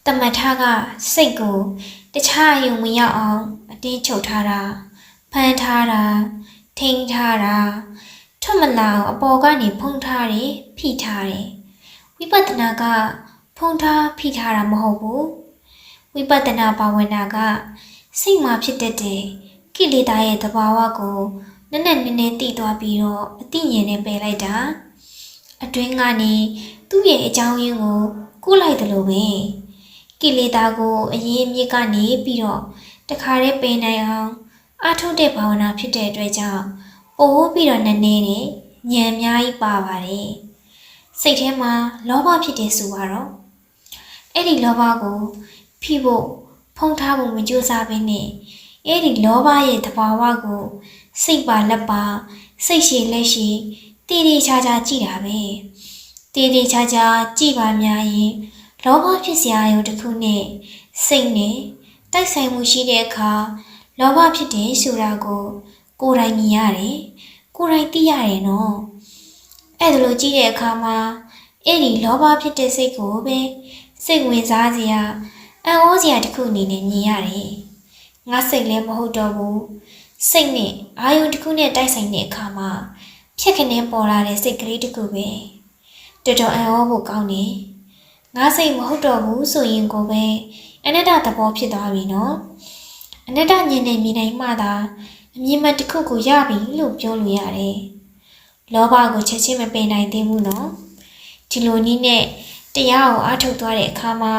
တမထကစိတ်ကိုတခြားယုံမရောက်အောင်အတင်းချုပ်ထားတာဖမ်းထားတာထိန်းထားတာထွက်မလာအောင်အပေါ်ကနေဖုံးထားတယ်ဖိထားတယ်ဝိပဿနာကဖုံးထားဖိထားတာမဟုတ်ဘူးဝိပဿနာဘာဝနာကစိတ်မှာဖြစ်တတ်တဲ့ကိလေသာရဲ့သဘာဝကိုနည်းနည်းသိသွားပြီးတော့အသိဉာဏ်နဲ့ပယ်လိုက်တာအတွင်းကနေသူ့ရဲ့အကြောင်းရင်းကိုကုလိုက်တယ်လို့ပဲကိလေသာကိုအရင်အမြစ်ကနေပြီးတော့တခါတည်းပယ်နိုင်အောင်အားထုတ်တဲ့ဘာဝနာဖြစ်တဲ့အတွက်ကြောင့်ပို့ပြီးတော့နည်းနည်းနဲ့ဉာဏ်အများကြီးပါပါတယ်စိတ်ထဲမှာလောဘဖြစ်တယ်ဆိုတော့အဲ့ဒီလောဘကိုဖိဖို့ဖုံးထားဖို့မကြိုးစားဘဲနဲ့အဲ့ဒီလောဘရဲ့သဘာဝကိုစိတ်ပါလက်ပါစိတ်ရှိလက်ရှိတည်တည်ချာချာကြည့်တာပဲတည်တည်ချာချာကြည့်ပါများရင်လောဘဖြစ်စရာရုံတစ်ခုနဲ့စိတ်နဲ့တိုက်ဆိုင်မှုရှိတဲ့အခါလောဘဖြစ်တယ်ဆိုတာကိုယ်တိုင်မြင်ရတယ်ကိုယ်တိုင်သိရတယ်နော်အဲ့ဒါလိုကြည့်တဲ့အခါမှာအဲ့ဒီလောဘဖြစ်တဲ့စိတ်ကိုပဲစိတ်ဝင်စားစရာအံ့ဩစရာတစ်ခုအနေနဲ့မြင်ရတယ်ငါစိတ်လည်းမဟုတ်တော့ဘူးစိတ်နဲ့အာယုံတစ်ခုနဲ့တိုက်ဆိုင်တဲ့အခါမှာဖြက်ခနဲပေါ်လာတဲ့စိတ်ကလေးတစ်ခုပဲတော်တော်အံ့ဩဖို့ကောင်းတယ်ငါစိတ်မဟုတ်တော့ဘူးဆိုရင်ကိုပဲအနတ္တသဘောဖြစ်သွားပြီနော်အနတ္တဉာဏ်နဲ့မြင်နိုင်မှသာအမြင်မှတစ်ခုကိုရပြီလို့ပြောလို့ရတယ်လောဘကိုချက်ချင်းမပယ်နိုင်သေးဘူးနော်ဒီလိုနည်းနဲ့တရားကိုအားထုတ်သွားတဲ့အခါမှာ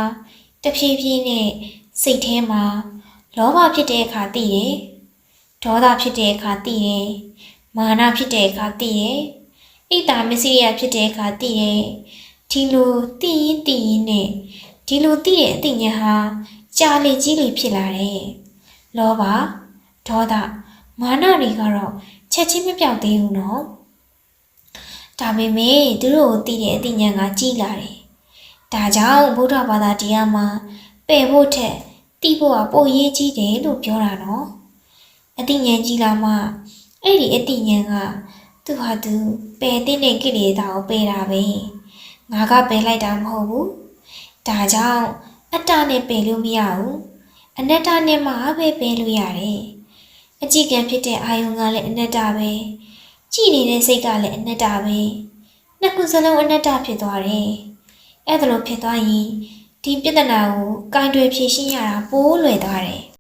တဖြည်းဖြည်းနဲ့စိတ်ထဲမှာလောဘဖြစ်တဲ့အခါသိတယ်ဒေါသဖြစ်တဲ့အခါသိတယ်မာနဖြစ်တဲ့အခါသိတယ်ဣဒ္ဓမစ္စရိယဖြစ်တဲ့အခါသိတယ်ဒီလိုသိရင်နဲ့ဒီလိုသိတဲ့အသိဉာဏ်ဟာကြာလေကြီးလေဖြစ်လာတယ်လောဘဒေါသမာနတွေကတော့ချက်ချင်းမပြောက်သေးဘူးနော်ဒါပေမဲ့သူတို့ကိုသိတဲ့အသိဉာဏ်ကကြီးလာတယ်ဒါကြောင့်ဗုဒ္ဓဘာသာတရားမှာပယ်ဖို့ထက်သိဖို့ကပိုရေးကြီးတယ်လို့ပြောတာနော်အသိဉာဏ်ကြီးလာမှအဲ့ဒီအသိဉာဏ်ကသူဟာသူပယ်တဲ့ကိလေသာကိုပယ်တာပဲငါကပယ်လိုက်တာမဟုတ်ဘူးဒါကြောင့်အတ္တနဲ့ပယ်လို့မရဘူးအနတ္တနဲ့မှပဲပယ်လို့ရတယ်အကြည့်ကံဖြစ်တဲ့အာယုံကလည်းအနတ္တပဲကြည့်နေတဲ့စိတ်ကလည်းအနတ္တပဲနှစ်ခုစလုံးအနတ္တဖြစ်သွားတယ်အဲ့ဒါလိုဖြစ်သွားရင်ဒီပြဿနာကိုကင်တွယ်ဖြေရှင်းရတာပိုးလွယ်သွားတယ်